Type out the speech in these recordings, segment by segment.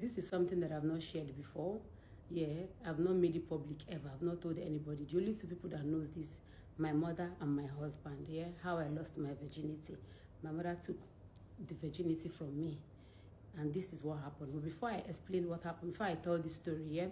This is something that I've not shared before. Yeah, I've not made it public ever. I've not told anybody. The only two people that knows this, my mother and my husband. Yeah, how I lost my virginity. My mother took the virginity from me. And this is what happened. But before I explain what happened, before I tell this story, yeah,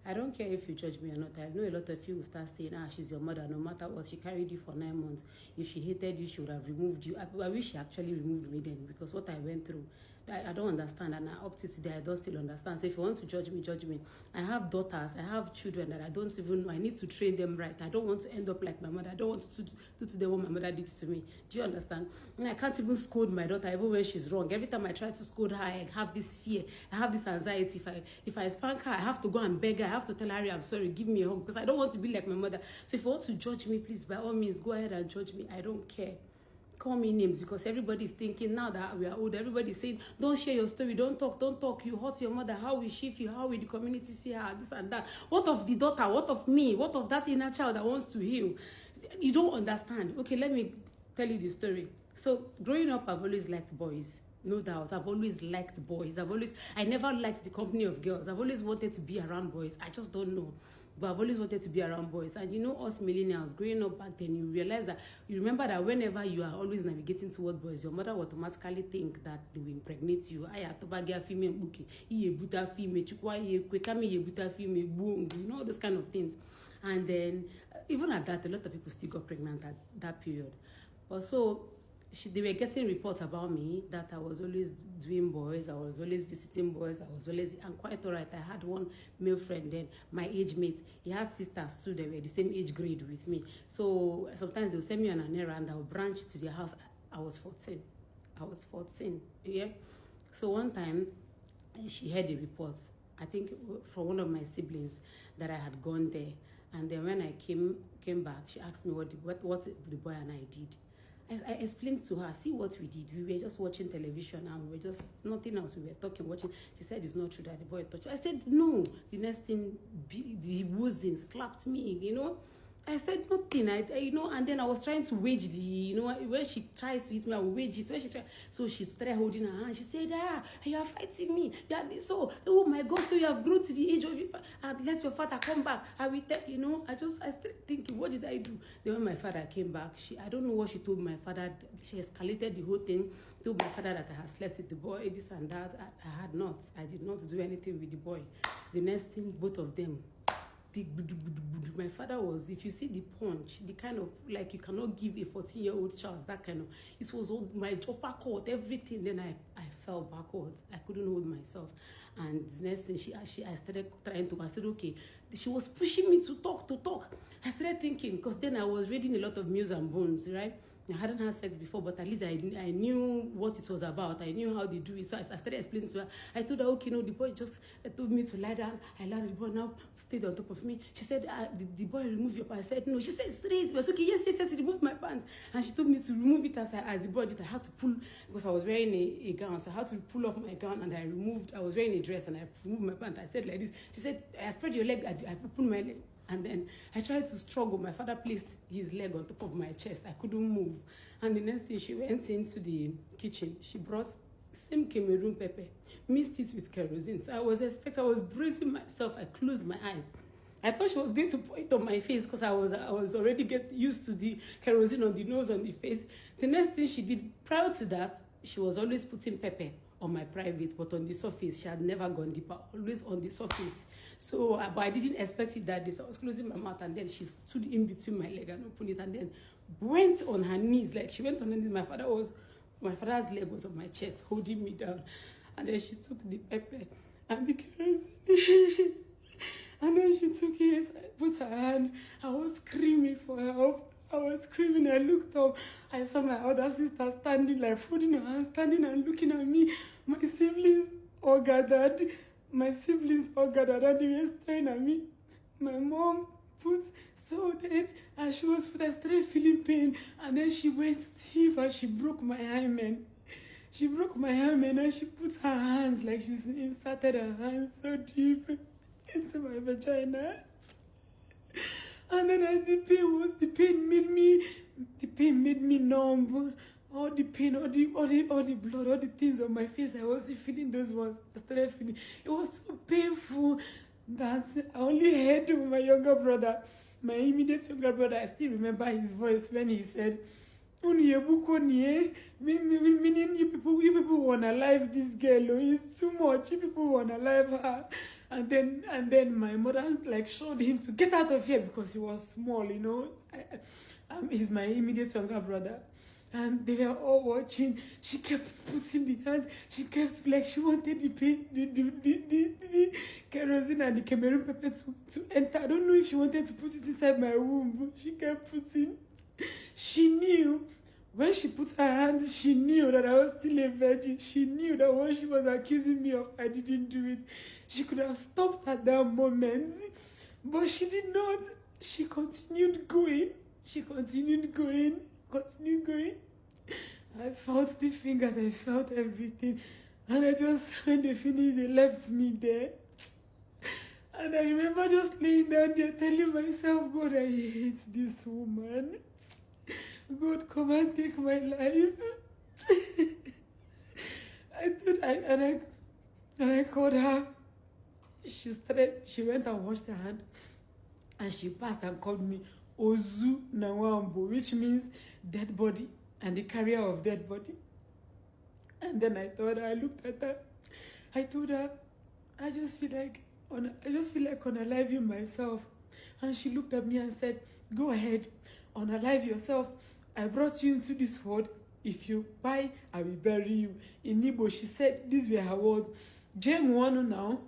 I don't care if you judge me or not. I know a lot of you will start saying, she's your mother, no matter what. She carried you for 9 months. If she hated you, she would have removed you. I wish she actually removed me then, because what I went through, I don't understand. And up to today, I don't still understand. So if you want to judge me, judge me. I have daughters, I have children that I don't even know. I need to train them right. I don't want to end up like my mother. I don't want to do to them what my mother did to me. Do you understand? I can't even scold my daughter even when she's wrong. Every time I try to scold her, I have this fear. I have this anxiety. If I spank her, I have to go and beg her. I have to tell her, I'm sorry, give me a hug, because I don't want to be like my mother. So if you want to judge me, please, by all means, go ahead and judge me. I don't care. Call me names, because everybody's thinking now that we are old, everybody's saying, don't share your story, don't talk, you hurt your mother, how will she feel, how will the community see her, this and that. What of the daughter, what of me, what of that inner child that wants to heal? You don't understand. Okay, let me tell you the story. So growing up, I've always liked boys. No doubt. I've always liked boys. I never liked the company of girls. I've always wanted to be around boys. I just don't know. But I've always wanted to be around boys. And you know, us millennials, growing up back then, you realize that, you remember that whenever you are always navigating toward boys, your mother will automatically think that they will impregnate you. You know, those kind of things. And then, even at that, a lot of people still got pregnant at that period. But so, they were getting reports about me that I was always doing boys, I was always visiting boys, and quite all right. I had one male friend then, my age mate. He had sisters too, they were the same age grade with me. So sometimes they'll send me on an errand, I'll branch to their house. I was 14, yeah. So one time, she heard a report, I think from one of my siblings, that I had gone there. And then when I came back, she asked me what the boy and I did. I explained to her, see what we did. We were just watching television and we were just, nothing else. We were talking, watching. She said, it's not true that the boy touched her. I said, no. The next thing, he wasn't, slapped me, you know. I said nothing, and then I was trying to wage where she tries to hit me, I will wage it. Where she tried, so she started holding her hand. She said, you are fighting me. You are this, so, oh my God, so you have grown to the age of your father. Let your father come back. I will tell, I started thinking, what did I do? Then when my father came back, I don't know what she told my father. She escalated the whole thing, told my father that I had slept with the boy, this and that. I did not do anything with the boy. The next thing, both of them, my father was, if you see the punch, the kind of, like, you cannot give a 14-year-old child that kind of, it was all my upper cord, everything. Then I fell backwards. I couldn't hold myself. And the next thing, I started trying to, I said, okay. She was pushing me to talk. I started thinking, because then I was reading a lot of Muse and Bones, right? I hadn't had sex before, but at least I knew what it was about. I knew how they do it. So I started explaining to her. I told her, okay, the boy just told me to lie down. I lied, the boy now stayed on top of me. She said, the boy remove your pants. I said, no. She said, straight. But okay, yes, he removed my pants. And she told me to remove it as the boy did. I had to pull, because I was wearing a gown. So I had to pull off my gown, and I was wearing a dress, and I removed my pants. I said like this. She said, I spread your leg. I pulled my leg. And then I tried to struggle. My father placed his leg on top of my chest. I couldn't move. And the next thing, she went into the kitchen. She brought same Cameroon pepper, mixed it with kerosene. So I was bracing myself. I closed my eyes. I thought she was going to pour it on my face, because I was already getting used to the kerosene on the nose, on the face. The next thing she did, prior to that, she was always putting pepper on my private, but on the surface. She had never gone deeper, always on the surface. So, but I didn't expect it that day. So I was closing my mouth, and then she stood in between my leg and opened it, and then went on her knees. Like, she went on her knees. My father's leg was on my chest, holding me down. And then she took the pepper and the kerosene. And then she took it, put her hand. I was screaming for help. I was screaming. I looked up. I saw my other sister standing, like folding her hands, standing and looking at me. My siblings all gathered. And they were staring at me. My mom and she was put, I started feeling pain. And then she went deep and she broke my hymen. And she put her hands, like she's inserted her hands so deep into my vagina. And then the pain made me numb. all the pain, all the blood, all the things on my face. I wasn't feeling those ones. I started feeling. It was so painful that I only heard my younger brother, my immediate younger brother. I still remember his voice when he said, meaning you people wanna live this girl, oh, it's too much. You people wanna live her. And then my mother like showed him to get out of here because he was small, you know. He's my immediate younger brother. And they were all watching. She kept putting the hands. She kept like she wanted the paint, the kerosene and the Cameroon pepper to enter. I don't know if she wanted to put it inside my womb, but she kept putting. She knew when she put her hands, she knew that I was still a virgin. She knew that what she was accusing me of, I didn't do it. She could have stopped at that moment, but she did not. She continued going. She continued going. I felt the fingers, I felt everything. And I just, when they finished, they left me there. And I remember just laying down there telling myself, God, I hate this woman. God, come and take my life. I called her. She went and washed her hand. And she passed and called me Ozu Nawambo, which means dead body and the carrier of dead body. And then I looked at her. I told her, I just feel like unaliving myself. And she looked at me and said, go ahead, unalive yourself. I brought you into this world. If you buy, I will bury you. In Igbo, she said, these were her words. Jane wanu now.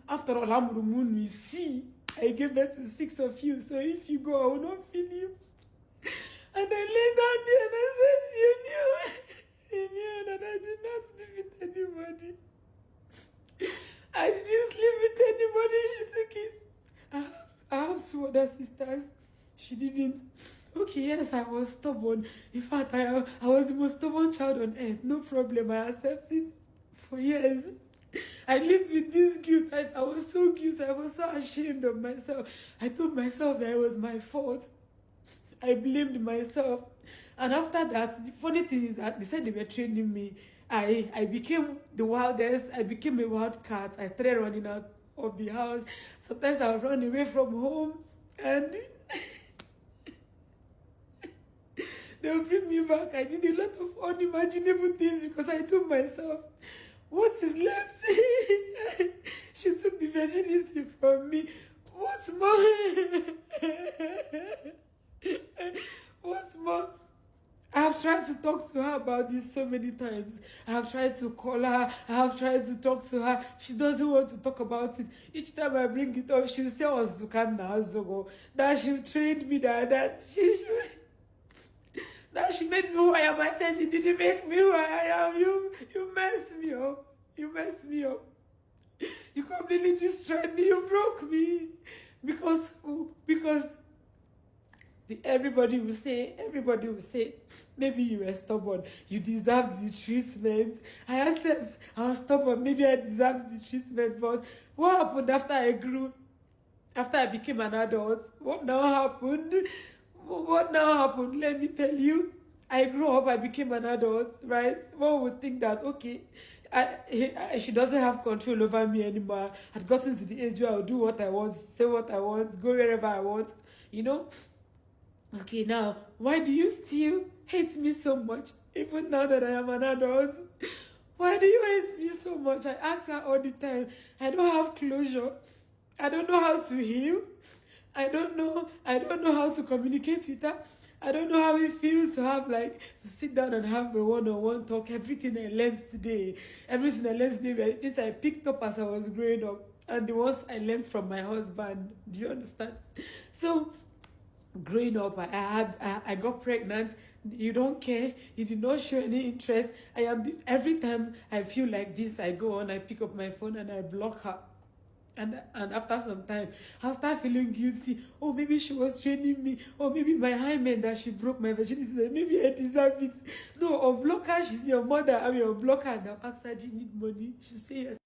After all, I'm see. I gave birth to 6 of you, so if you go, I will not feel you. And I lay down there and I said, you knew that I did not sleep with anybody. I didn't sleep with anybody. She took it. I have 2 other sisters. She didn't. Okay, yes, I was stubborn. In fact, I was the most stubborn child on earth. No problem. I accept it for years. I lived with this guilt. I was so guilty. I was so ashamed of myself. I told myself that it was my fault. I blamed myself. And after that, the funny thing is that they said they were training me. I became the wildest. I became a wild cat. I started running out of the house. Sometimes I would run away from home. And they would bring me back. I did a lot of unimaginable things because I told myself, what is left? She took the virginity from me. What's more? What's more? I have tried to talk to her about this so many times. I have tried to call her. I have tried to talk to her. She doesn't want to talk about it. Each time I bring it up, she'll say, oh, Zukana Azogo, that she trained me, that she should. That she made me who I am. I said she didn't make me who I am. You messed me up. You messed me up. You completely destroyed me. You broke me. Because everybody will say, maybe you were stubborn. You deserve the treatment. I accept I was stubborn. Maybe I deserved the treatment. But what happened after I grew? After I became an adult? What now happened? What now happened? Let me tell you. I grew up, I became an adult, right? One would think that, okay, she doesn't have control over me anymore. I'd gotten to the age where I'll do what I want, say what I want, go wherever I want, you know? Okay, now, why do you still hate me so much, even now that I am an adult? Why do you hate me so much? I ask her all the time. I don't have closure. I don't know how to heal. I don't know how to communicate with her. I don't know how it feels to have to sit down and have a one-on-one talk. Everything I learned today were things I picked up as I was growing up, and the ones I learned from my husband. Do you understand? So, growing up, I got pregnant. You don't care. You did not show any interest. Every time I feel like this, I go on, I pick up my phone and I block her. And after some time, I'll start feeling guilty. Oh, maybe she was training me. Or maybe my hymen that she broke my virginity. Maybe I deserve it. No, unblock her. She's your mother. I'm your blocker. And I'll ask her, do you need money? She'll say yes.